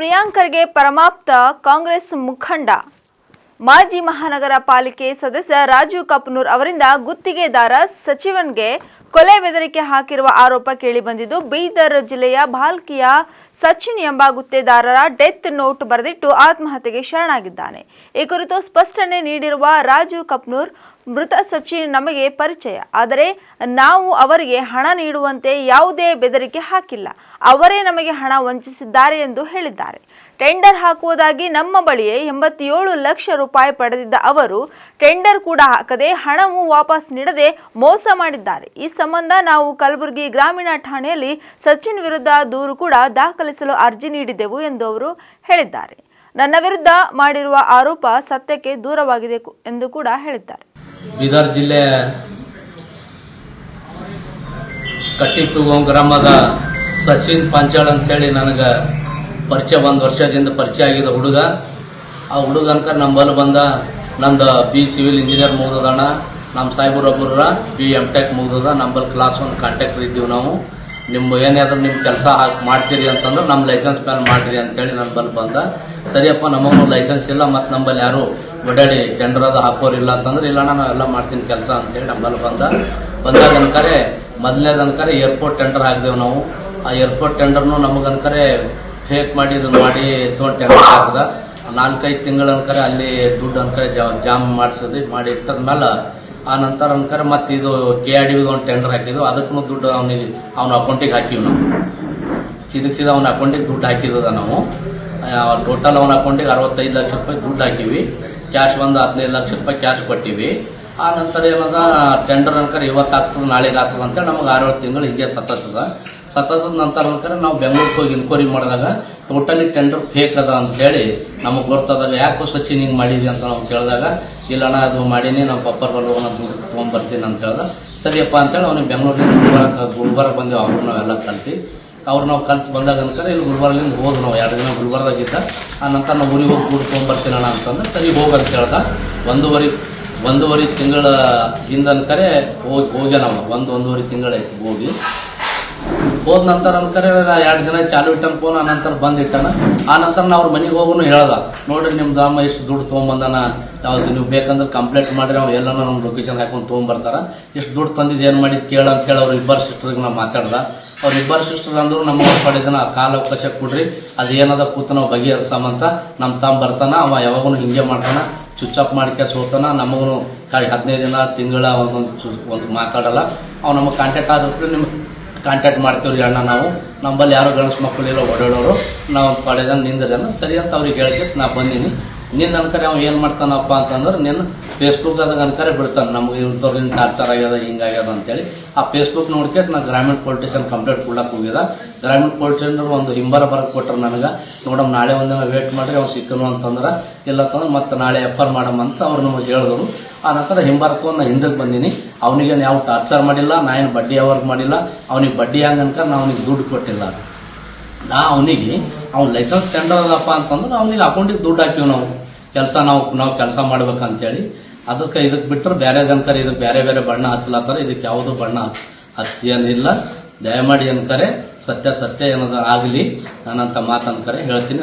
ಪ್ರಿಯಾಂಕರ್ಗೆ ಪರಮಾಪ್ತ ಕಾಂಗ್ರೆಸ್ ಮುಖಂಡ ಮಾಜಿ ಮಹಾನಗರ ಪಾಲಿಕೆ ಸದಸ್ಯ ರಾಜು ಕಪನೂರ್ ಅವರಿಂದ ಗುತ್ತಿಗೆದಾರ ಸಚಿವನ್ಗೆ ಕೊಲೆ ಬೆದರಿಕೆ ಹಾಕಿರುವ ಆರೋಪ ಕೇಳಿಬಂದಿದ್ದು, ಬೀದರ್ ಜಿಲ್ಲೆಯ ಭಾಲ್ಕಿಯ ಸಚಿನ್ ಎಂಬ ಗುತ್ತಿಗೆದಾರರ ಡೆತ್ ನೋಟ್ ಬರೆದಿಟ್ಟು ಆತ್ಮಹತ್ಯೆಗೆ ಶರಣಾಗಿದ್ದಾನೆ. ಈ ಕುರಿತು ಸ್ಪಷ್ಟನೆ ನೀಡಿರುವ ರಾಜು ಕಪನೂರ್, ಮೃತ ಸಚಿನ್ ನಮಗೆ ಪರಿಚಯ, ಆದರೆ ನಾವು ಅವರಿಗೆ ಹಣ ನೀಡುವಂತೆ ಯಾವುದೇ ಬೆದರಿಕೆ ಹಾಕಿಲ್ಲ. ಅವರೇ ನಮಗೆ ಹಣ ವಂಚಿಸಿದ್ದಾರೆ ಎಂದು ಹೇಳಿದ್ದಾರೆ. ಟೆಂಡರ್ ಹಾಕುವುದಾಗಿ ನಮ್ಮ ಬಳಿಯೇ 87 ಲಕ್ಷ ರೂಪಾಯಿ ಪಡೆದಿದ್ದ ಅವರು ಟೆಂಡರ್ ಕೂಡ ಹಾಕದೆ ಹಣವು ವಾಪಸ್ ನೀಡದೆ ಮೋಸ ಮಾಡಿದ್ದಾರೆ. ಈ ಸಂಬಂಧ ನಾವು ಕಲಬುರಗಿ ಗ್ರಾಮೀಣ ಠಾಣೆಯಲ್ಲಿ ಸಚಿನ್ ವಿರುದ್ಧ ದೂರು ಕೂಡ ದಾಖಲಿಸಲು ಅರ್ಜಿ ನೀಡಿದ್ದೆವು ಎಂದು ಅವರು ಹೇಳಿದ್ದಾರೆ. ನನ್ನ ವಿರುದ್ಧ ಮಾಡಿರುವ ಆರೋಪ ಸತ್ಯಕ್ಕೆ ದೂರವಾಗಿದೆ ಎಂದು ಕೂಡ ಹೇಳಿದ್ದಾರೆ. ಬೀದರ್ ಜಿಲ್ಲೆ ಕಟ್ಟಿತುಗೋ ಗ್ರಾಮದ ಸಚಿನ್ ಪಂಚಾಳ್ ಅಂತ ಹೇಳಿ ನನಗೆ ಪರಿಚಯ, 1 ವರ್ಷದಿಂದ ಪರಿಚಯ ಆಗಿದ್ದ ಹುಡುಗ. ಆ ಹುಡುಗ ಅನ್ಕ ನಂಬಲ್ಲಿ ಬಂದ, ನಂದು ಬಿ ಸಿವಿಲ್ ಇಂಜಿನಿಯರ್ ಮುಗಿದಣ, ನಮ್ಮ ಸಾಹೇಬ್ರೊಬ್ಬರ ಬಿ M.Tech ಮುಗಿದ, ನಂಬಲ್ಲಿ ಕ್ಲಾಸ್ 1 ಕಾಂಟ್ಯಾಕ್ಟರ್ ಇದ್ದೀವಿ ನಾವು. ಏನಾದ್ರೂ ನಿಮ್ಮ ಕೆಲಸ ಮಾಡ್ತೀರಿ ಅಂತಂದ್ರೆ ನಮ್ಮ ಲೈಸೆನ್ಸ್ ಮೇಲೆ ಮಾಡ್ರಿ ಅಂತೇಳಿ ನನ್ನ ಬಲ್ಲಿ ಬಂದ. ಸರಿಯಪ್ಪ, ನಮಗೂ ಲೈಸೆನ್ಸ್ ಇಲ್ಲ ಮತ್ತು ನಂಬಲ್ಲಿ ಯಾರು ಓಡಾಡಿ ಟೆಂಡರ್ ಅದು ಹಾಕೋರಿಲ್ಲ ಅಂತಂದ್ರೆ, ಇಲ್ಲ ನಾನು ಎಲ್ಲ ಮಾಡ್ತೀನಿ ಕೆಲಸ ಅಂತೇಳಿ ನಂಬಲ್ಲಿ ಬಂದಾಗ ಅನ್ಕರೆ ಮೊದಲನೇದನ್ಕರೆ ಏರ್ಪೋರ್ಟ್ ಟೆಂಡರ್ ಹಾಕಿದೆವು ನಾವು. ಆ ಏರ್ಪೋರ್ಟ್ ಟೆಂಡರ್ನು ನಮಗನ್ಕರೆ ಫೇಕ್ ಮಾಡಿ ಇದನ್ನು ಮಾಡಿ ತೊಗೊಂಡು ಟೆಂಡರ್ ಹಾಕಿದ. 4-5 ತಿಂಗಳ ಅನ್ಕರೆ ಅಲ್ಲಿ ದುಡ್ಡು ಅನ್ಕರೆ ಜಾಮ್ ಮಾಡಿಸಿದ್ವಿ. ಮಾಡಿ ಇಟ್ಟದ್ಮೇಲೆ ಆ ನಂತರ ಅನ್ಕರೆ ಮತ್ತೆ ಇದು KRD ಒಂದು ಟೆಂಡರ್ ಹಾಕಿದ್ವು. ಅದಕ್ಕೂ ದುಡ್ಡು ಅವನ ಅಕೌಂಟಿಗೆ ಹಾಕಿವಿ ನಾವು. ಸೀದಾ ಅವನ ಅಕೌಂಟಿಗೆ ದುಡ್ಡು ಹಾಕಿದ ನಾವು. ಟೋಟಲ್ ಅವನ ಅಕೌಂಟಿಗೆ 65 ಲಕ್ಷ ರೂಪಾಯಿ ದುಡ್ಡು ಹಾಕಿವಿ. ಕ್ಯಾಶ್ ಒಂದು 15 ಲಕ್ಷ ರೂಪಾಯಿ ಕ್ಯಾಶ್ ಕೊಟ್ಟಿವಿ. ಆ ನಂತರ ಏನದ ಟೆಂಡರ್ ಅನ್ಕರೆ ಇವತ್ತು ಆಗ್ತದೆ ನಾಳೆಗೆ ಆಗ್ತದೆ ಅಂತೇಳಿ ನಮಗೆ 6-7 ತಿಂಗಳು ಹಿಂಗೆ ಸತ್ತದ ನಂತರ ಅನ್ಕರೆ ನಾವು ಬೆಂಗಳೂರಿಗೆ ಹೋಗಿ ಇನ್ಕ್ವೈರಿ ಮಾಡಿದಾಗ ಟೋಟಲಿ ಟೆಂಡರ್ ಫೇಕ್ ಅದ ಅಂತ ಹೇಳಿ ನಮಗೆ ಗೊತ್ತಾದಾಗ, ಯಾಕೋ ಸಚಿನ್ ಹಿಂಗೆ ಮಾಡಿದ್ವಿ ಅಂತ ನಾವು ಕೇಳಿದಾಗ, ಇಲ್ಲಣ್ಣ ಅದು ಮಾಡೀನಿ, ನಮ್ಮ ಪಪ್ಪರ್ ಬಲ್ಲ ದುಡ್ಡು ತೊಗೊಂಡ್ಬರ್ತೀನಿ ಅಂತ ಹೇಳ್ದ. ಸರಿಯಪ್ಪ ಅಂತೇಳಿ ಅವ್ನಿಗೆ ಬೆಂಗಳೂರಿಗೆ ಗುಲ್ಬರ್ಗ ಬಂದೇವು. ಅವ್ರು ನಾವೆಲ್ಲ ನಾವು ಕಲ್ತು ಬಂದಾಗ ಅನ್ಕರೆ ಇಲ್ಲಿ ಗುಲ್ಬರ್ಗದಿಂದ ಹೋದ್ ನಾವು 2 ದಿನ ಗುಲ್ಬರ್ಗಾಗಿದ್ದ. ಆ ನಂತರ ನಾವು ಊರಿಗೆ ಹೋಗಿ ದುಡ್ಡು ತೊಗೊಂಡ್ಬರ್ತೀನಣ್ಣ ಅಂತಂದ್ರೆ, ಸರಿ ಹೋಗಂತ ಹೇಳ್ದ. ಒಂದೂವರೆ ತಿಂಗಳ ಹಿಂದ ಅನ್ಕರೆ ಹೋಗ್ಯ ನಾವು. 1-1.5 ತಿಂಗಳಾಯ್ತು ಹೋಗಿ. ಹೋದ ನಂತರ ಅನ್ಕರೆ 2 ದಿನ ಚಾಲು ಇಟ್ಟನ ಫೋನ್. ಆ ನಂತರ ಬಂದಿಟ್ಟನ. ಆ ನಂತರ ನಾವು ಅವ್ರ ಮನೆಗೆ ಹೋಗೋನು ಹೇಳ್ದ, ನೋಡ್ರಿ ನಿಮ್ದು ಅಮ್ಮ ಇಷ್ಟು ದುಡ್ಡು ತೊಗೊಂಬಂದಾನ, ಯಾವ್ದು ನೀವು ಬೇಕಂದ್ರೆ ಕಂಪ್ಲೇಂಟ್ ಮಾಡ್ರಿ, ಅವ್ರು ಎಲ್ಲಾನು ನಮ್ಮ ಲೊಕೇಶನ್ ಹಾಕೊಂಡು ತೊಗೊಂಡ್ಬರ್ತಾರ, ಇಷ್ಟು ದುಡ್ಡು ತಂದಿದ್ದು ಏನ್ ಮಾಡಿದ್ ಕೇಳ ಅಂತ ಹೇಳಿ ಅವ್ರ 2 ಸಿಸ್ಟರ್ಗೆ ನಾವು ಮಾತಾಡ್ದ. ಅವ್ರ 2 ಸಿಸ್ಟರ್ ಅಂದ್ರು ನಮ್ಮ ಪಡೆದನ ಕಾಲ ಅವಕಾಶ ಕೊಡ್ರಿ, ಅದು ಏನದ ಕೂತ ನಾವು ಬಗೆಹರಿಸಮಂತ ನಮ್ಮ ತಮ್ಮ ಬರ್ತಾನ. ಅವ ಯಾವಾಗೂ ಹಿಂಗೆ ಮಾಡ್ತಾನ, ಸ್ವಿಚ್ ಆಫ್ ಮಾಡ್ಕೆ ಸೋತಾನ. ನಮಗೂ 15 ದಿನ ತಿಂಗಳ ಒಂದು ಮಾತಾಡಲ್ಲ. ಅವ್ ನಮಗೆ ಕಾಂಟ್ಯಾಕ್ಟ್ ಆದ್ರೆ ನಿಮ್ಗೆ ಕಾಂಟ್ಯಾಕ್ಟ್ ಮಾಡ್ತೀವ್ರಿ ಅಣ್ಣ, ನಾವು ನಮ್ಮಲ್ಲಿ ಯಾರು ಗಣಸ್ ಮಕ್ಕಳಿಲ್ಲ ಓಡಾಡೋರು, ನಾವು ಪಡೆದ ನಿಂದ್ರನ ಸರಿ ಅಂತ ಅವ್ರಿಗೆ ಹೇಳಿಕೆ ನಾ ಬಂದೀನಿ. ನಿನ್ನ ಅನ್ಕರೆ ಅವ್ ಏನ್ ಮಾಡ್ತಾನಪ್ಪ ಅಂತಂದ್ರೆ, ನಿನ್ನ ಫೇಸ್ಬುಕ್ ಅದಾಗ ಅನ್ಕರೆ ಬಿಡ್ತಾನೆ, ನಮ್ಗೆ ಇವ್ರವ್ರಿಂದ ಟಾರ್ಚರ್ ಆಗ್ಯದ ಹಿಂಗಾಗ್ಯದ ಅಂತೇಳಿ. ಆ ಫೇಸ್ಬುಕ್ ನೋಡ್ಕೇಸ್ ನಾ ಗ್ರಾಮೀಣ ಪೊಲೀಸ್ ಸ್ಟೇಷನ್ ಕಂಪ್ಲೇಂಟ್ ಕೊಡ್ಲಕ್ ಹೋಗಿದ. ಗ್ರಾಮೀಣ ಪೊಲೀಸ್ ಸ್ಟೇಷನ್ ಒಂದು ಹಿಂಬರ ಬರಕ್ ಕೊಟ್ರ ನನಗ, ನೋಡಮ್ ನಾಳೆ ಒಂದಿನ ವೇಟ್ ಮಾಡ್ರಿ ಅವ್ನು ಸಿಕ್ಕನು ಅಂತಂದ್ರ, ಇಲ್ಲ ಅಂತಂದ್ರೆ ಮತ್ತೆ ನಾಳೆ FR ಮಾಡಮಂತ ಅವ್ರು ನಮಗೆ ಹೇಳಿದ್ರು. ಆ ನಂತರ ಹಿಂಬಾರತ್ಕೊಂಡು ನಾ ಹಿಂದಕ್ಕೆ ಬಂದೀನಿ. ಅವನಿಗೆ ಯಾವ ಟಾರ್ಚರ್ ಮಾಡಿಲ್ಲ, ನಾ ಏನು ಬಡ್ಡಿ ಯಾವಾಗ ಮಾಡಿಲ್ಲ. ಅವನಿಗೆ ಬಡ್ಡಿ ಹಂಗ ಅನ್ಕ ನಾ ಅವನಿಗೆ ದುಡ್ಡು ಕೊಟ್ಟಿಲ್ಲ. ನಾ ಅವನಿಗೆ ಅವ್ನ ಲೈಸೆನ್ಸ್ ಟೆಂಡರ್ ಅದಪ್ಪ ಅಂತಂದ್ರೆ ಅವನಿಗೆ ಅಕೌಂಟಿಗೆ ದುಡ್ಡು ಹಾಕಿವಿ ನಾವು. ಕೆಲಸ ನಾವು ಕೆಲಸ ಮಾಡ್ಬೇಕಂತೇಳಿ. ಅದಕ್ಕೆ ಇದಕ್ಕೆ ಬಿಟ್ಟರೆ ಬೇರೆ ಅನ್ಕರೆ ಇದಕ್ಕೆ ಬೇರೆ ಬಣ್ಣ ಹಚ್ಚಲತ್ತಾರ. ಇದಕ್ಕೆ ಯಾವುದು ಬಣ್ಣ ಹಚ್ಚೇನಿಲ್ಲ. ದಯಮಾಡಿ ಅನ್ಕರೆ ಸತ್ಯ ಏನದ ಆಗಲಿ, ನಾನಂತ ಮಾತು ಅನ್ಕರೆ ಹೇಳ್ತೀನಿ.